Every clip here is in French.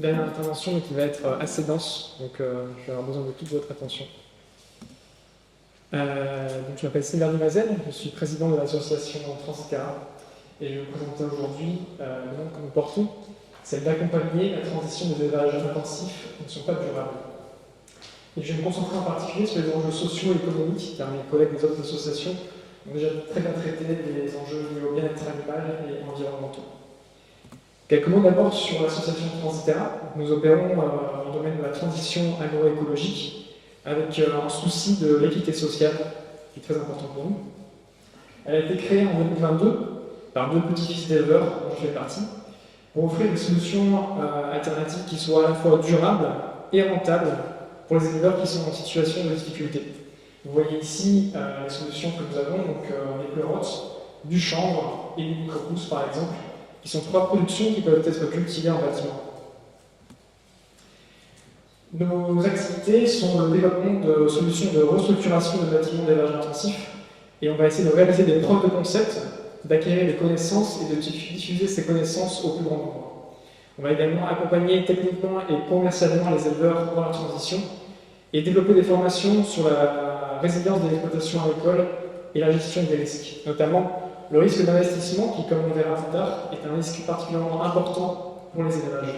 dernière intervention qui va être assez dense, donc je vais avoir besoin de toute votre attention. Donc, je m'appelle Sylvain Mazel, je suis président de l'association Transitera et je vais vous présenter aujourd'hui le nom que nous portons, c'est d'accompagner la transition des élevages intensifs qui ne sont pas durables. Et je vais me concentrer en particulier sur les enjeux sociaux et économiques, car mes collègues des autres associations ont déjà très bien traité les enjeux liés au bien-être animal et environnementaux. Quelques mots d'abord sur l'association Transitera. Nous opérons dans le domaine de la transition agroécologique avec un souci de l'équité sociale qui est très important pour nous. Elle a été créée en 2022 par deux petits-fils d'éleveurs dont je fais partie pour offrir des solutions alternatives qui soient à la fois durables et rentables pour les éleveurs qui sont en situation de difficulté. Vous voyez ici les solutions que nous avons, donc les pleurotes, du chanvre et du micro-pousses par exemple, qui sont trois productions qui peuvent être cultivées en bâtiment. Nos activités sont le développement de solutions de restructuration de bâtiments d'élevage intensif et on va essayer de réaliser des preuves de concept, d'acquérir des connaissances et de diffuser ces connaissances au plus grand nombre. On va également accompagner techniquement et commercialement les éleveurs dans la transition et développer des formations sur la résilience des exploitations agricoles et la gestion des risques, notamment le risque d'investissement qui, comme on verra plus tard, est un risque particulièrement important pour les élevages.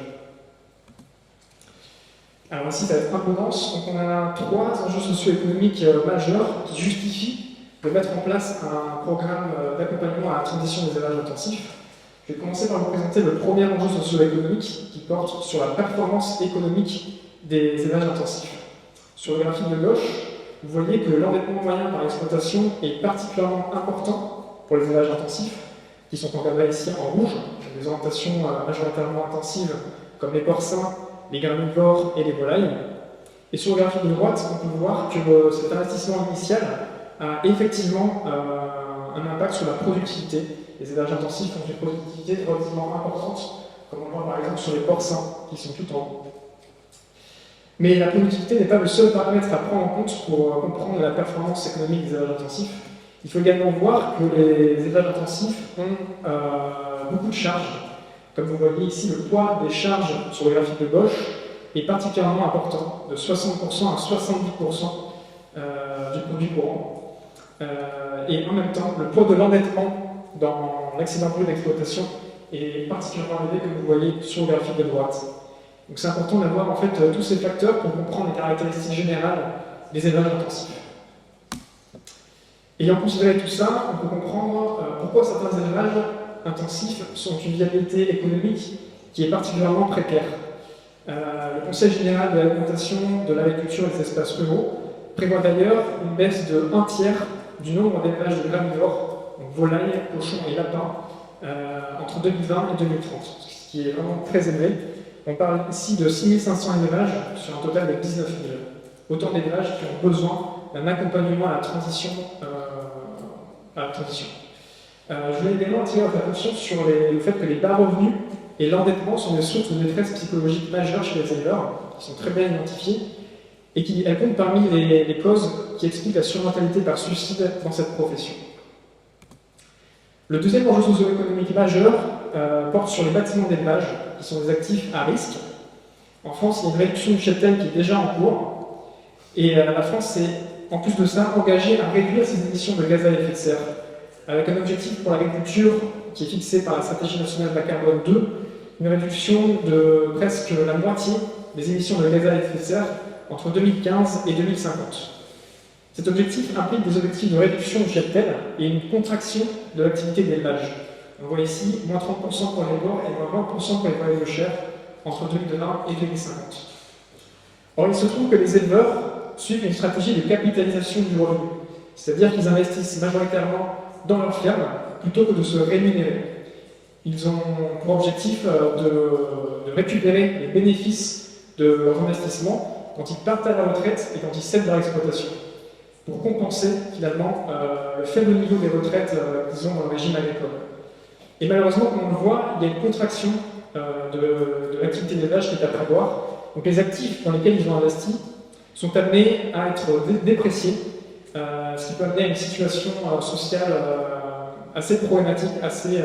Alors ici, ça va être un peu dense. Donc on a trois enjeux socio-économiques majeurs qui justifient de mettre en place un programme d'accompagnement à la transition des élevages intensifs. Je vais commencer par vous présenter le premier enjeu socio-économique qui porte sur la performance économique des élevages intensifs. Sur le graphique de gauche, vous voyez que l'endettement moyen par exploitation est particulièrement important pour les élevages intensifs, qui sont encadrés ici en rouge, des orientations majoritairement intensives comme les porcins, les granivores et les volailles. Et sur le graphique de droite, on peut voir que cet investissement initial a effectivement un impact sur la productivité. Les élevages intensifs ont une productivité relativement importante, comme on le voit par exemple sur les porcins, qui sont tout en haut. Mais la productivité n'est pas le seul paramètre à prendre en compte pour comprendre la performance économique des élevages intensifs. Il faut également voir que les élevages intensifs ont beaucoup de charges. Comme vous voyez ici, le poids des charges sur le graphique de gauche est particulièrement important, de 60% à 70% du produit courant. Et en même temps, le poids de l'endettement dans l'accident brut d'exploitation est particulièrement élevé, comme vous voyez sur le graphique de droite. Donc c'est important d'avoir en fait tous ces facteurs pour comprendre les caractéristiques générales des élevages intensifs. Ayant considéré tout ça, on peut comprendre pourquoi certains élevages intensifs sont une viabilité économique qui est particulièrement précaire. Le Conseil général de l'alimentation, de l'agriculture et des espaces ruraux prévoit d'ailleurs une baisse de 1/3 du nombre d'élevages de granivores, donc volailles, cochons et lapins, entre 2020 et 2030, ce qui est vraiment très élevé. On parle ici de 6500 élevages sur un total de 19 000. Autant d'élevages qui ont besoin d'un accompagnement à la transition. Je voulais également attirer votre attention sur le fait que les bas revenus et l'endettement sont des sources de détresse psychologique majeures chez les éleveurs, qui sont très bien identifiées, et elles comptent parmi les causes qui expliquent la surmortalité par suicide dans cette profession. Le deuxième enjeu socio-économique majeur porte sur les bâtiments d'élevage, qui sont des actifs à risque. En France, il y a une réduction du cheptel qui est déjà en cours, et la France s'est, en plus de ça, engagée à réduire ses émissions de gaz à effet de serre, avec un objectif pour l'agriculture qui est fixé par la stratégie nationale bas carbone 2, une réduction de presque la moitié des émissions de gaz à effet de serre entre 2015 et 2050. Cet objectif implique des objectifs de réduction du cheptel et une contraction de l'activité d'élevage. On voit ici moins 30% pour les porcs et moins 20% pour les volailles de chair entre 2020 et 2050. Or, il se trouve que les éleveurs suivent une stratégie de capitalisation du revenu, c'est-à-dire qu'ils investissent majoritairement dans leur ferme plutôt que de se rémunérer. Ils ont pour objectif de récupérer les bénéfices de leur investissement quand ils partent à la retraite et quand ils cèdent leur exploitation, pour compenser finalement le faible niveau des retraites qu'ils ont dans le régime agricole. Et malheureusement, comme on le voit, il y a une contraction de l'activité d'élevage qui est à prévoir. Donc les actifs dans lesquels ils ont investi sont amenés à être dépréciés, ce qui peut amener à une situation sociale assez problématique, assez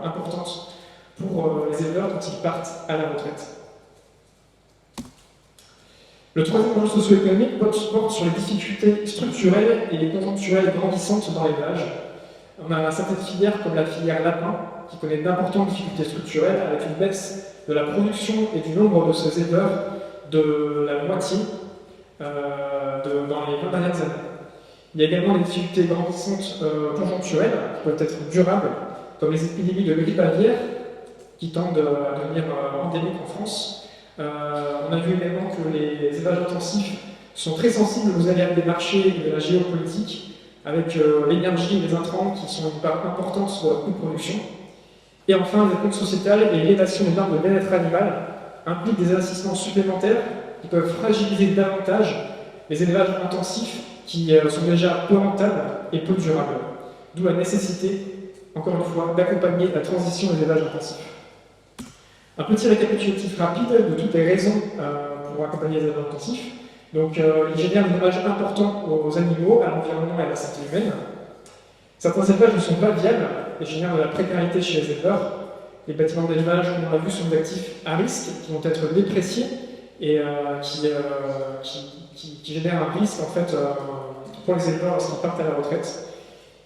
importante pour les éleveurs quand ils partent à la retraite. Le troisième enjeu socio-économique porte sur les difficultés structurelles et conjoncturelles grandissantes dans l'élevage. On a certaines filières comme la filière lapin qui connaît d'importantes difficultés structurelles avec une baisse de la production et du nombre de ses éleveurs de la moitié dans les 20 dernières années. Il y a également des difficultés grandissantes conjoncturelles qui peuvent être durables, comme les épidémies de grippe aviaire qui tendent à devenir endémiques en France. On a vu également que les élevages intensifs sont très sensibles aux aléas des marchés et de la géopolitique, avec l'énergie et les intrants qui sont une part importante de leur coût de production. Et enfin, les comptes sociétales et l'élévation des normes de bien-être animal impliquent des investissements supplémentaires qui peuvent fragiliser davantage les élevages intensifs qui sont déjà peu rentables et peu durables. D'où la nécessité, encore une fois, d'accompagner la transition des élevages intensifs. Un petit récapitulatif rapide de toutes les raisons pour accompagner les élevages intensifs. Donc, ils génèrent des dommages importants aux animaux, à l'environnement et à la santé humaine. Certains élevages ne sont pas viables et génèrent de la précarité chez les éleveurs. Les bâtiments d'élevage, comme on l'a vu, sont des actifs à risque qui vont être dépréciés et qui génèrent un risque en fait, pour les éleveurs lorsqu'ils partent à la retraite.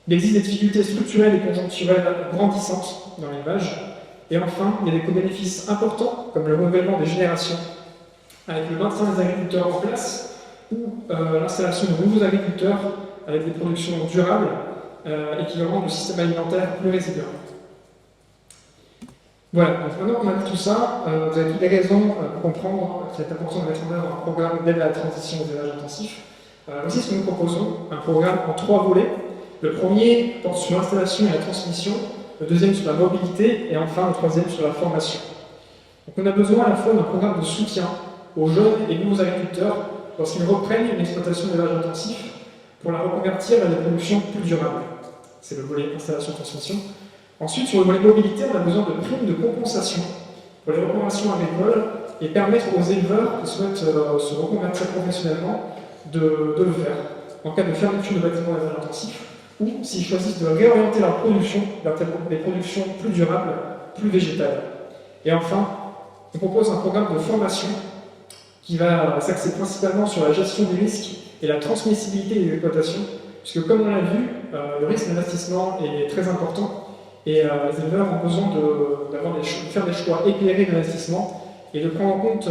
Il existe des difficultés structurelles et conjoncturelles grandissantes dans l'élevage. Et enfin, il y a des co-bénéfices importants, comme le renouvellement des générations, avec le maintien des agriculteurs en place, ou l'installation de nouveaux agriculteurs avec des productions durables et qui rendent le système alimentaire plus résilient. Voilà, donc maintenant qu'on a dit tout ça, vous avez toutes les raisons pour comprendre qu'il est important de mettre en œuvre un programme d'aide à la transition aux élevages intensifs. Voici ce que nous proposons, un programme en 3 volets. Le premier porte sur l'installation et la transmission, le deuxième sur la mobilité, et enfin le troisième sur la formation. Donc on a besoin à la fois d'un programme de soutien aux jeunes et nouveaux agriculteurs lorsqu'ils reprennent une exploitation d'élevage intensif pour la reconvertir vers des productions plus durables. C'est le volet installation-transmission. Ensuite, sur le volet mobilité, on a besoin de primes de compensation pour les reconversions agricoles et permettre aux éleveurs qui souhaitent se reconvertir professionnellement de le faire en cas de fermeture de bâtiments d'élevage intensif ou s'ils choisissent de réorienter leur production vers des productions plus durables, plus végétales. Et enfin, on propose un programme de formation qui va s'axer principalement sur la gestion des risques et la transmissibilité des exploitations, puisque comme on l'a vu, le risque d'investissement est très important et les éleveurs ont besoin de faire des choix éclairés d'investissement et de prendre en compte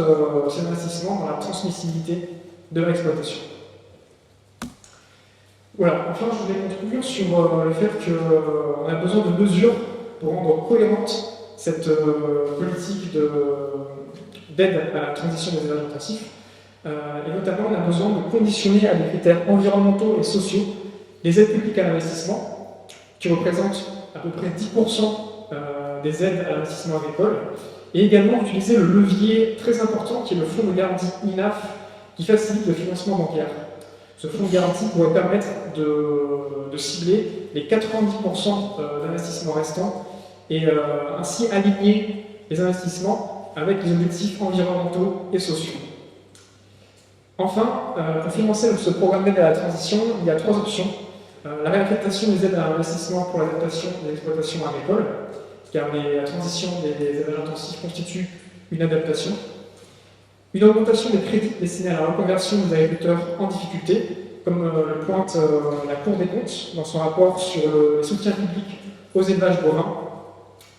ces investissements dans la transmissibilité de l'exploitation. Voilà, enfin je voulais conclure sur le fait qu'on a besoin de mesures pour rendre cohérente cette politique d'aide à la transition des élevages intensifs. Et notamment, on a besoin de conditionner à des critères environnementaux et sociaux les aides publiques à l'investissement, qui représentent à peu près 10% des aides à l'investissement agricole, et également utiliser le levier très important qui est le fonds de garantie INAF, qui facilite le financement bancaire. Ce fonds de garantie pourrait permettre de cibler les 90% d'investissements restants et ainsi aligner les investissements avec les objectifs environnementaux et sociaux. Enfin, pour financer ce programme d'aide à la transition, il y a 3 options. La réaffectation des aides à l'investissement pour l'adaptation des exploitations agricoles, car la transition des élevages intensifs constitue une adaptation. Une augmentation des crédits destinés à la reconversion des agriculteurs en difficulté, comme le pointe la Cour des comptes dans son rapport sur les soutiens publics aux élevages bovins.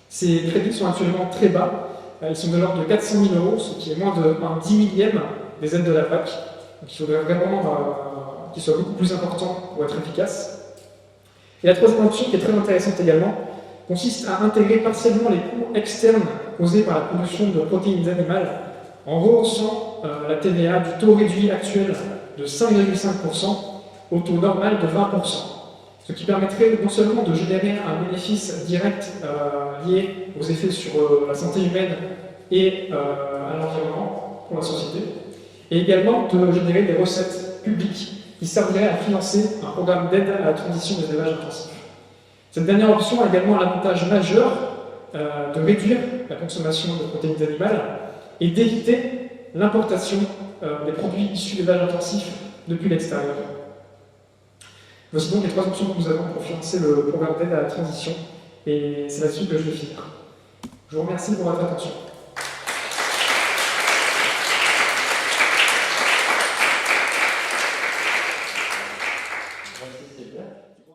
Ces crédits sont actuellement très bas, ils sont de l'ordre de 400 000 €, ce qui est moins d'un 10 millième des aides de la PAC. Donc il faudrait vraiment qu'ils soient beaucoup plus importants pour être efficaces. Et la troisième option, qui est très intéressante également, consiste à intégrer partiellement les coûts externes causés par la production de protéines animales en rehaussant la TVA du taux réduit actuel de 5,5% au taux normal de 20%. Ce qui permettrait non seulement de générer un bénéfice direct lié aux effets sur la santé humaine et à l'environnement pour la société, et également de générer des recettes publiques qui serviraient à financer un programme d'aide à la transition des élevages intensifs. Cette dernière option a également l'avantage majeur de réduire la consommation de protéines animales et d'éviter l'importation des produits issus d'élevage intensif depuis l'extérieur. Voici donc les 3 options que nous avons pour financer le programme d'aide à la transition, et c'est là-dessus que je vais finir. Je vous remercie pour votre attention.